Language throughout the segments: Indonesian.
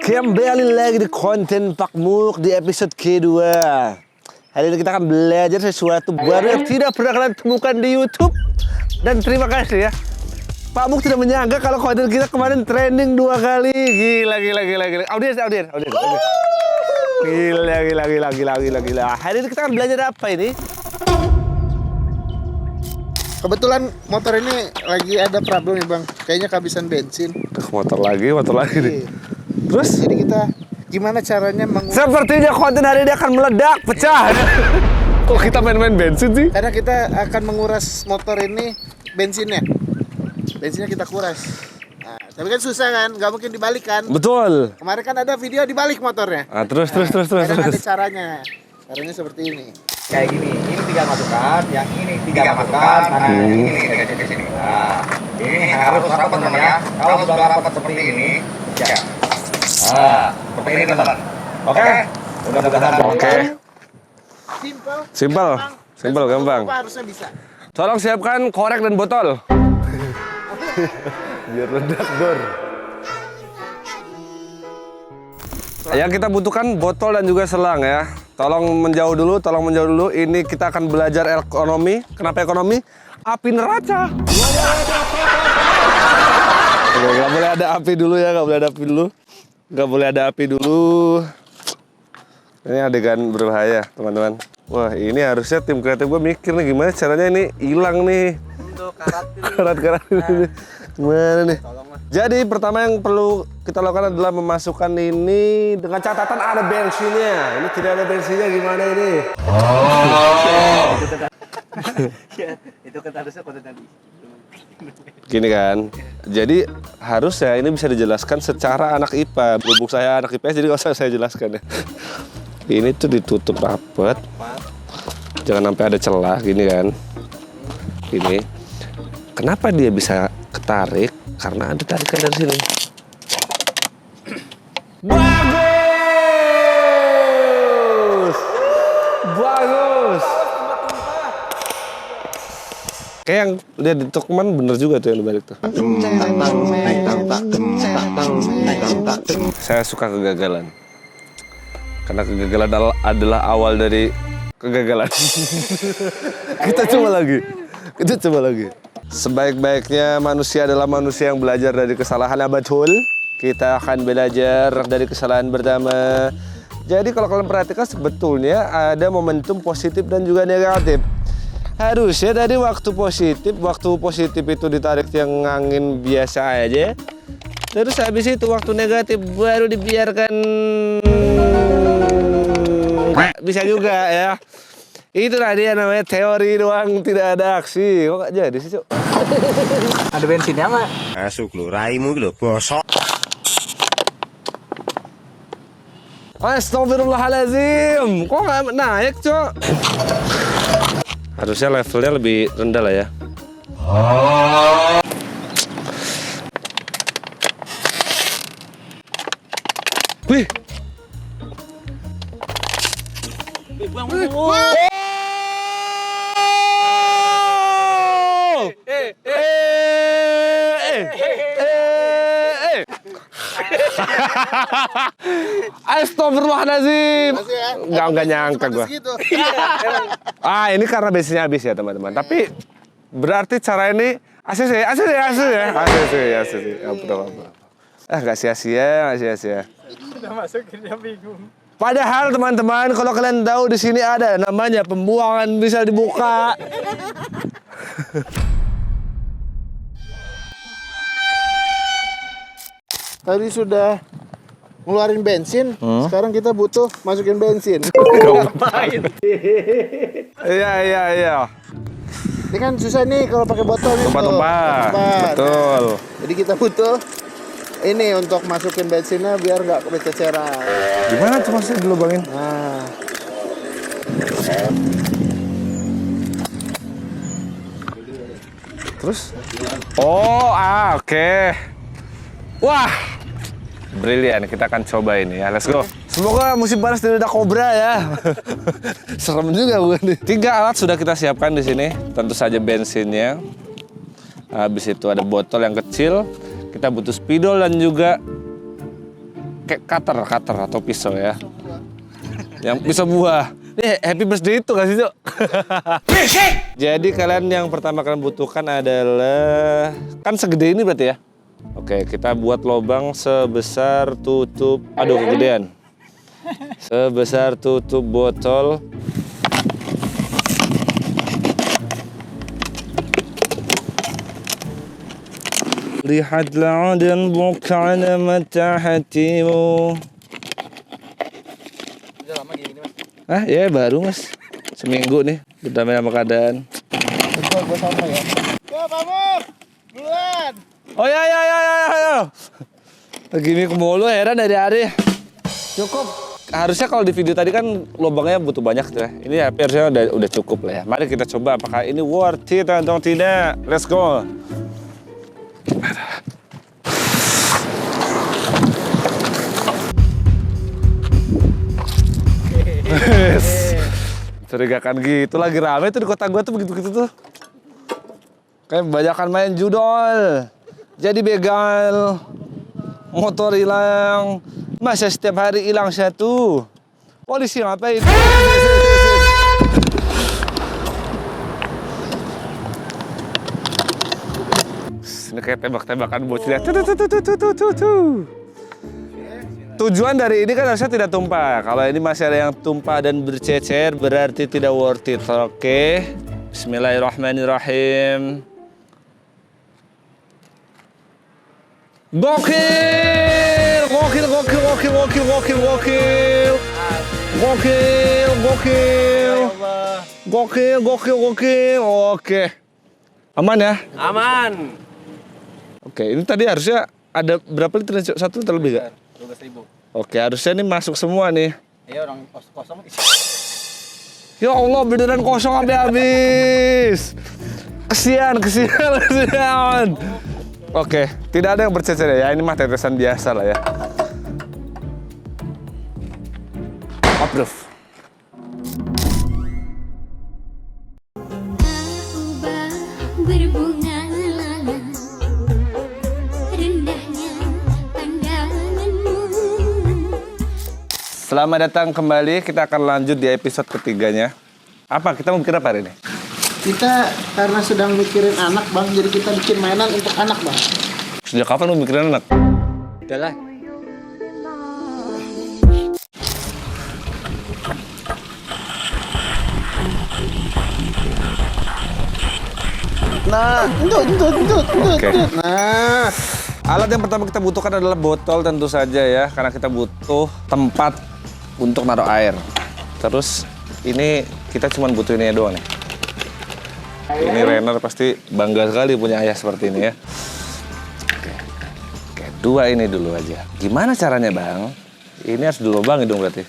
Kembali lagi di konten Pak Muk di episode kedua. Hari ini kita akan belajar sesuatu baru yang tidak pernah kalian temukan di YouTube. Dan terima kasih ya, Pak Muk tidak menyangka kalau konten kita kemarin trending 2 kali. Gila. Audiens. Gila. Hari ini kita akan belajar apa ini? Kebetulan motor ini lagi ada problem nih bang, kayaknya kehabisan bensin. Motor lagi nih. Terus? Jadi kita gimana caranya Sepertinya konten hari ini akan meledak, pecah. Kok kita main-main bensin sih? Karena kita akan menguras motor ini bensinnya kita kuras. Nah, tapi kan susah kan, nggak mungkin dibalik kan? Betul. Kemarin kan ada video dibalik motornya. Terus. Ada caranya seperti ini. Kayak gini, ini 3 masukan, yang ini 3 masukan, mana ini ke sini. Nah, ini harus rapat namanya. Kalau sudah rapat seperti ini, ya. Seperti ini teman. Oke? Mudah-mudahan. Oke. Simpel, gampang. Harusnya bisa. Tolong siapkan korek dan botol. Biar ledak, Dor. Yang kita butuhkan botol dan juga selang ya. Tolong menjauh dulu. Ini kita akan belajar ekonomi. Kenapa ekonomi? Api neraca. Oke, nggak boleh ada api dulu ya, nggak boleh ada api dulu. Ini adegan berbahaya, teman-teman. Wah, ini harusnya tim kreatif gue mikir nih gimana caranya ini hilang nih. Untuk Karat ini. Gimana nih? Jadi pertama yang perlu kita lakukan adalah memasukkan ini dengan catatan ada bensinnya. Ini tidak ada bensinnya, gimana ini? Itu kan harusnya konten tadi. Gini kan. Jadi harusnya ini bisa dijelaskan secara anak IPA. Berhubung saya anak IPS jadi nggak usah saya jelaskan ya. Ini tuh ditutup rapet. Jangan sampai ada celah gini kan. Ini. Kenapa dia bisa ketarik? Karena ada tarikan dari sini. Bagus. Kayak yang lihat di Tokman bener juga tuh yang dibalik tuh. Saya suka kegagalan. Karena kegagalan adalah awal dari kegagalan. Kita coba lagi. Sebaik-baiknya manusia adalah manusia yang belajar dari kesalahan. Betul. Kita akan belajar dari kesalahan pertama. Jadi kalau kalian perhatikan sebetulnya ada momentum positif dan juga negatif. Harusnya tadi waktu positif itu ditarik yang angin biasa aja. Terus habis itu waktu negatif baru dibiarkan. Bisa juga ya. Itulah dia namanya teori doang, tidak ada aksi. Kok gak jadi sih, Cuk? Ada bensinnya mah. Masuk lu, raimu lu, bosok. Astagfirullahaladzim. Kok gak naik, Cuk? Harusnya levelnya lebih rendah lah ya. Wih. Astagfirullahaladzim. Nggak nyangka gua. Ini karena bensinnya habis ya teman-teman. Tapi berarti cara ini asli ya. Nggak sia-sia. Udah masukinnya bingung. Padahal teman-teman, kalau kalian tahu di sini ada namanya pembuangan bisa dibuka. Tadi sudah ngeluarin bensin, sekarang kita butuh masukin bensin. Iya. Ini kan susah nih kalau pakai botol nih. Tumpah. Betul. Jadi kita butuh ini untuk masukin bensinnya biar nggak berceceran. Gimana tuh maksudnya dilubangin? Nah. Terus? Oke. Wah, brilian. Kita akan coba ini ya. Let's go. Semoga musim panas tidak ada kobra ya. Serem juga bukan nih. 3 alat sudah kita siapkan di sini. Tentu saja bensinnya. Habis itu ada botol yang kecil. Kita butuh spidol dan juga pakai cutter atau pisau ya. Yang pisau buah. Nih happy birthday itu gak sih, Cok? Jadi kalian yang pertama kalian butuhkan adalah kan segede ini berarti ya. Oke, kita buat lubang sebesar tutup. Aduh, kegedean. Sebesar tutup botol. Lihatlah dan bukan mata hatimu. Udah lama gini mas. Ah, ya baru mas. Seminggu nih, berdamai sama keadaan. Gue sama ya. Yo, Pamuk! Duluan! Oh ya. Gini kemulu heran dari hari. Cukup. Harusnya kalau di video tadi kan lubangnya butuh banyak tuh ya. Ini HP harusnya udah cukup lah ya. Mari kita coba apakah ini worth it atau tidak. Let's go. Curigakan gitu, lagi rame tuh di kota gua tuh begitu-begitu tuh. Kayak kebanyakan main judol, jadi begal, motor hilang, masa setiap hari hilang satu. Polisi ngapain? Ini kayak tembak-tembakan bocil ya. Tujuan dari ini kan harusnya tidak tumpah. Kalau ini masih ada yang tumpah dan bercecer, berarti tidak worth it. Oke. Bismillahirrahmanirrahim. Gokil! Gokil, gokil, gokil, gokil, gokil, gokil. Gokil, gokil. Gokil, gokil, gokil. Oke. Aman ya? Aman. Oke, ini tadi harusnya ada berapa liter? 1 liter lebih gak? 12.000. Oke, harusnya ini masuk semua nih. Iya orang kosong. Ya Allah, beneran kosong sampai habis. Kesian. Oke, tidak ada yang bercecer ya. Ini mah tetesan biasa lah ya. Approve. Berbunga lala, rendahnya pandanganmu. Selamat datang kembali. Kita akan lanjut di episode ketiganya. Apa? Kita mau bikin apa hari ini? Kita karena sedang mikirin anak, Bang, jadi kita bikin mainan untuk anak, Bang. Sejak kapan lu mikirin anak? Udah lah. Nah, entut. Oke. Nah, Alat yang pertama kita butuhkan adalah botol tentu saja ya, karena kita butuh tempat untuk naruh air. Terus ini kita cuma butuh ini doang nih. Ini Renner pasti bangga sekali punya ayah seperti ini ya. Oke, 2 ini dulu aja. Gimana caranya bang? Ini harus dilubangin dong berarti.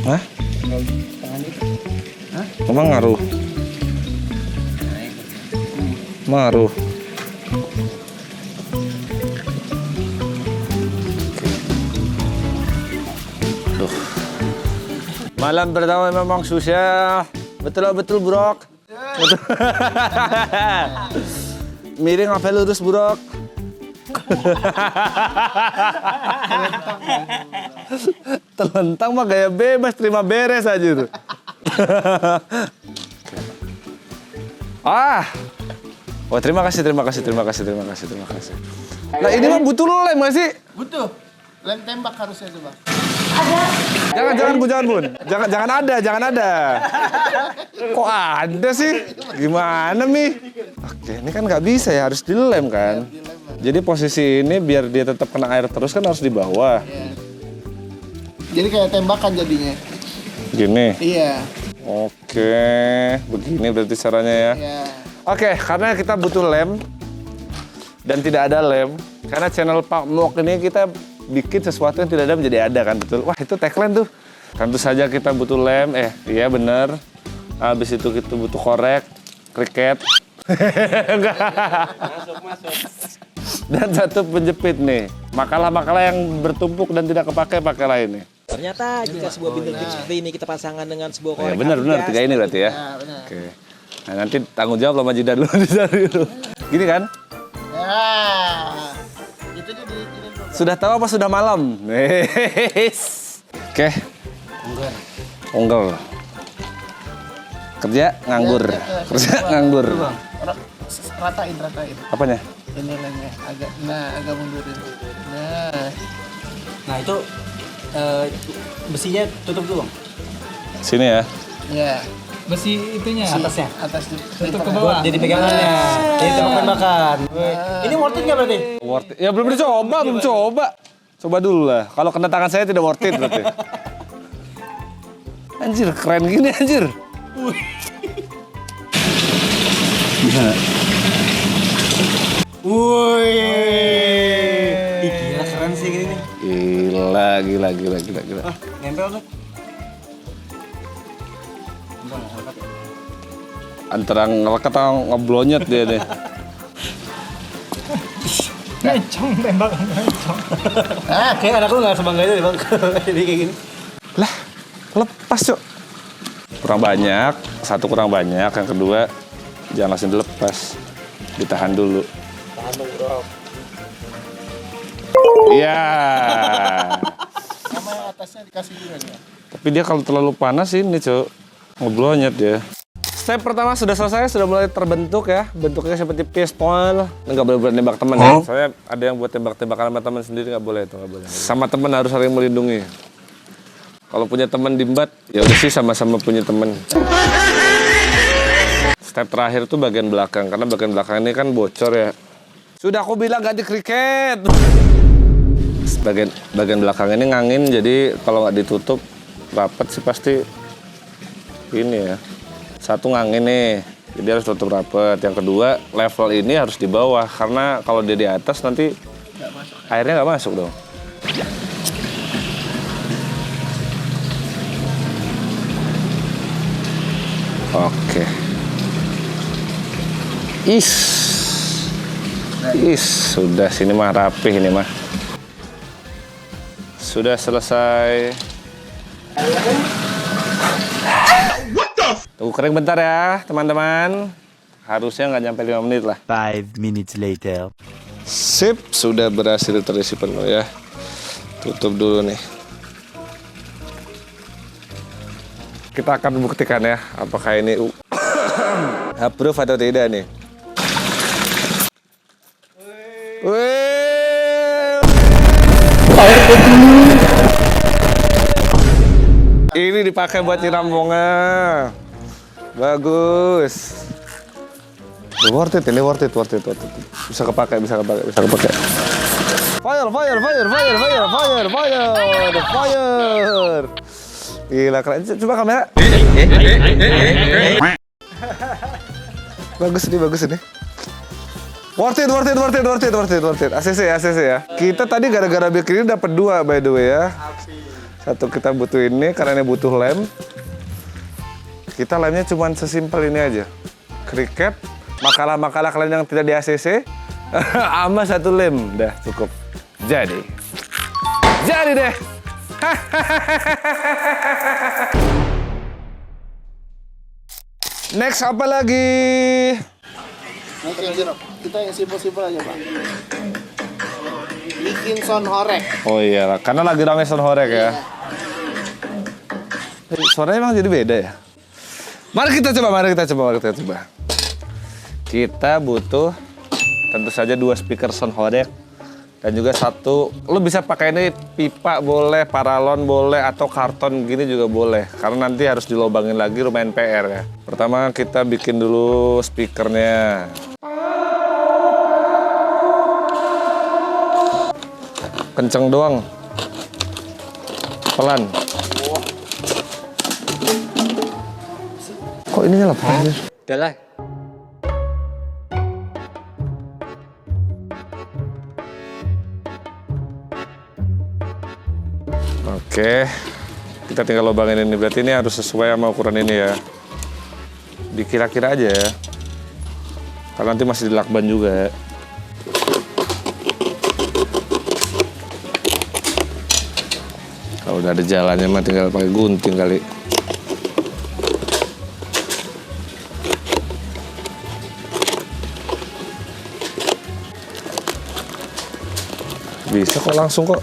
Hah? Emang ngaruh? Ngaruh. Duh. Malam pertama memang susah. Betul Brok. Betul. Miring apa lurus Brok? Telentang mah gaya bebas, terima beres aja tuh. Oh terima kasih. Nah ini mah butuh lem nggak sih? butuh. Lem tembak harusnya itu, Bang. Jangan bun. Jangan ada. Kok ada sih? Gimana Mi? Oke, ini kan nggak bisa ya, harus dilem kan. Jadi posisi ini biar dia tetap kena air terus kan harus di bawah. Jadi kayak tembakan jadinya. Gini. Iya. Oke, begini berarti caranya ya. Iya. Oke, karena kita butuh lem dan tidak ada lem, karena channel Pak Mok ini kita bikin sesuatu yang tidak ada menjadi ada kan, betul? Wah itu tagline tuh. Tentu saja kita butuh lem, iya bener. Habis itu kita butuh korek, kriket. Masuk. Dan 1 penjepit nih. Makalah-makalah yang bertumpuk dan tidak pakai lain nih. Ternyata jika sebuah bintang seperti ini kita pasangan dengan sebuah korek. Ya, benar 3 ini berarti ya. Ya, benar. Oke. Nah, nanti tanggung jawab sama Jidan dulu dicari dulu. Gini kan? Ya. Itu dia di ini dulu. Sudah tahu apa sudah malam? Oke. Ongger. Kerja nganggur. Kerja nganggur. Ratain. Apanya? Ini lemnya agak mundurin. Nah itu besinya tutup dulu. Sini ya. Ya, Besi itunya Atasnya. atas tutup ke bawah. Jadi pegangannya. Jadi tembakan. Ini worth it nggak berarti? Worth it. Ya belum dicoba. Coba dulu lah. Kalau kena tangan saya tidak worth it berarti. Anjir, keren gini anjir. Wih. Gila keren sih gini nih. Gila. Nempel tuh. Antara ngelekat atau ngeblonyet dia deh. Mencong tembakan mencong. Kayak anak lu nggak sebangga itu deh bang. Jadi kayak gini. Lah, lepas cok. Kurang banyak, satu kurang banyak, yang kedua jangan langsung dilepas. Ditahan dulu. Tahan dulu bro. Iya. sama yang atasnya dikasih juga nih. Tapi dia kalau terlalu panas ini cok, ngeblonyet dia. Step pertama sudah selesai, sudah mulai terbentuk ya. Bentuknya seperti pistol. Nggak boleh buat nembak teman ya. Soalnya ada yang buat tembak-tembakan sama teman sendiri nggak boleh itu, nggak boleh. Sama teman harus saling melindungi. Kalau punya teman dimbat, ya udah sih sama-sama punya teman. Step terakhir tuh bagian belakang, karena bagian belakang ini kan bocor ya. Sudah aku bilang ganti kriket. Bagian belakang ini ngangin, jadi kalau nggak ditutup rapat sih pasti ini ya. Satu ngangin nih, jadi harus tutup rapat. Yang kedua, level ini harus di bawah, karena kalau dia di atas nanti airnya nggak masuk dong. Oke. Sudah sini mah rapih ini mah. Sudah selesai. Tunggu kering bentar ya, teman-teman. Harusnya nggak nyampe 5 menit lah. 5 minutes later. Sip, sudah berhasil terisi penuh ya. Tutup dulu nih. Kita akan buktikan ya, apakah ini approve atau tidak nih. Ini dipakai buat nyiram bunga. Bagus. Worth it, ini worth it. Bisa kepakai. Fire. Gila keren. Coba kamera. Bagus ini. Worth it. ACC ya. Kita tadi gara-gara bikin ini dapat 2 by the way ya. Satu kita butuh ini karena ini butuh lem. Kita lemnya cuma sesimpel ini aja. Kriket, makalah kalian yang tidak di ACC, sama 1 lem. Dah cukup. Jadi deh. Next apa lagi? Kita yang simpel-simpel aja, Pak. Bikin sound horek. Oh iya, karena lagi rame sound horek ya. Suaranya emang jadi beda ya? Mari kita coba. Kita butuh tentu saja 2 speaker sound horek. Dan juga 1, lo bisa pakai ini pipa boleh, paralon boleh, atau karton gini juga boleh. Karena nanti harus dilobangin lagi, lumayan PR ya. Pertama kita bikin dulu speakernya. Kenceng doang. Pelan. Kok ininya lepas? Udah lah. Oke, kita tinggal lubangin ini. Berarti ini harus sesuai sama ukuran ini ya. Dikira-kira aja ya. Karena nanti masih dilakban juga. Kalau udah ada jalannya mah tinggal pakai gunting kali. Bisa kok langsung kok.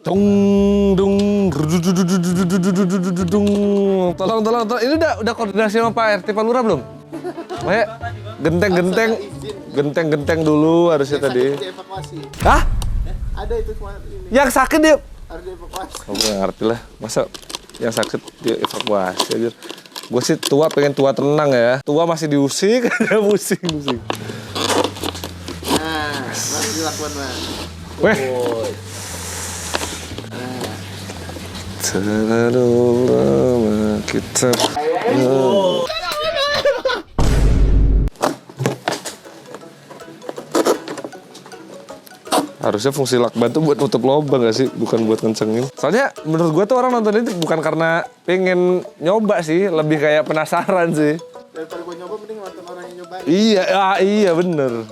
Dung dung dung. Tolong. Ini udah koordinasi sama Pak RT Pak Lurah belum? Kayak genteng dulu harusnya tadi. Dievakuasi. Hah? Ada itu kemarin ini. Yang sakit dia? Harus dievakuasi. Oh, gue gak ngerti lah. Masa yang sakit dia evakuasi aja. Gue sih tua pengen tua tenang ya. Tua masih diusik, ada musik. Nah, langsung dilakukan, Mas. Weh. Terlalu lama kita. Harusnya fungsi lakban tuh buat nutup lubang gak sih? Bukan buat ngencengin. Soalnya menurut gue tuh orang nonton ini bukan karena pengen nyoba sih. Lebih kayak penasaran sih. Daripada gue nyoba, mending nonton orang yang nyobain. Iya bener.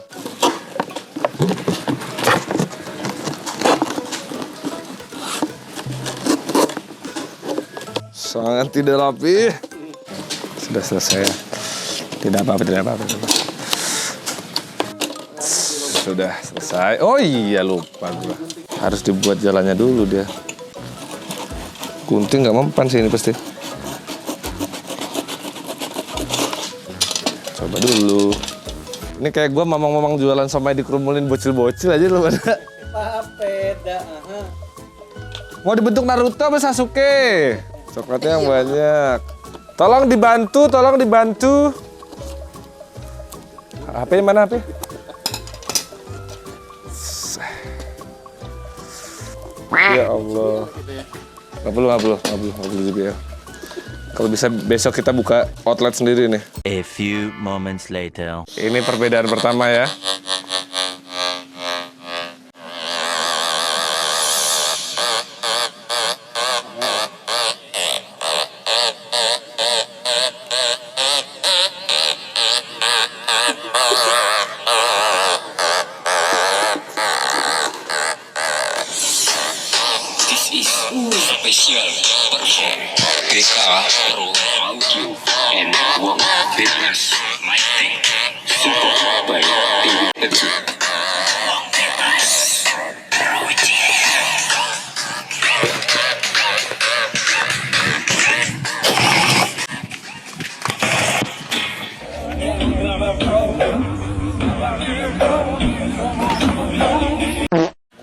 Sangat tidak rapi. Sudah selesai. Tidak apa-apa. Sudah selesai. Oh iya lupa gua. Harus dibuat jalannya dulu dia. Gunting nggak mempan sih ini pasti. Coba dulu. Ini kayak gua mamang-mamang jualan somai dikerumulin bocil-bocil aja lu pada. Mau dibentuk Naruto apa Sasuke? Coklatnya yang banyak. Tolong dibantu. HP mana HP? Ya Allah. Nggak perlu juga ya. Kalau bisa besok kita buka outlet sendiri nih. A few moments later. Ini perbedaan pertama ya. Special perform GK Pro Audio and Work Fitness Lighting support by Dewi.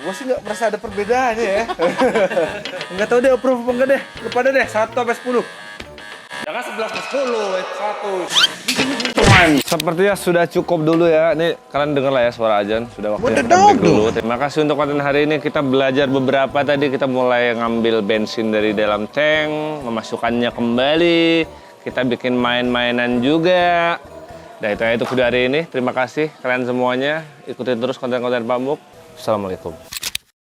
Gue sih nggak merasa ada perbedaannya ya. Nggak tahu deh approve apa enggak deh. Lupa deh 1 sampai 10. Jangan 11 ke 10, 1. Sepertinya sudah cukup dulu ya. Ini kalian denger lah ya suara azan. Sudah waktunya kita break dulu. Terima kasih untuk konten hari ini. Kita belajar beberapa tadi. Kita mulai ngambil bensin dari dalam tank, memasukkannya kembali. Kita bikin main-mainan juga. Nah itu video hari ini. Terima kasih kalian semuanya. Ikutin terus konten-konten Pak Muk. Assalamualaikum.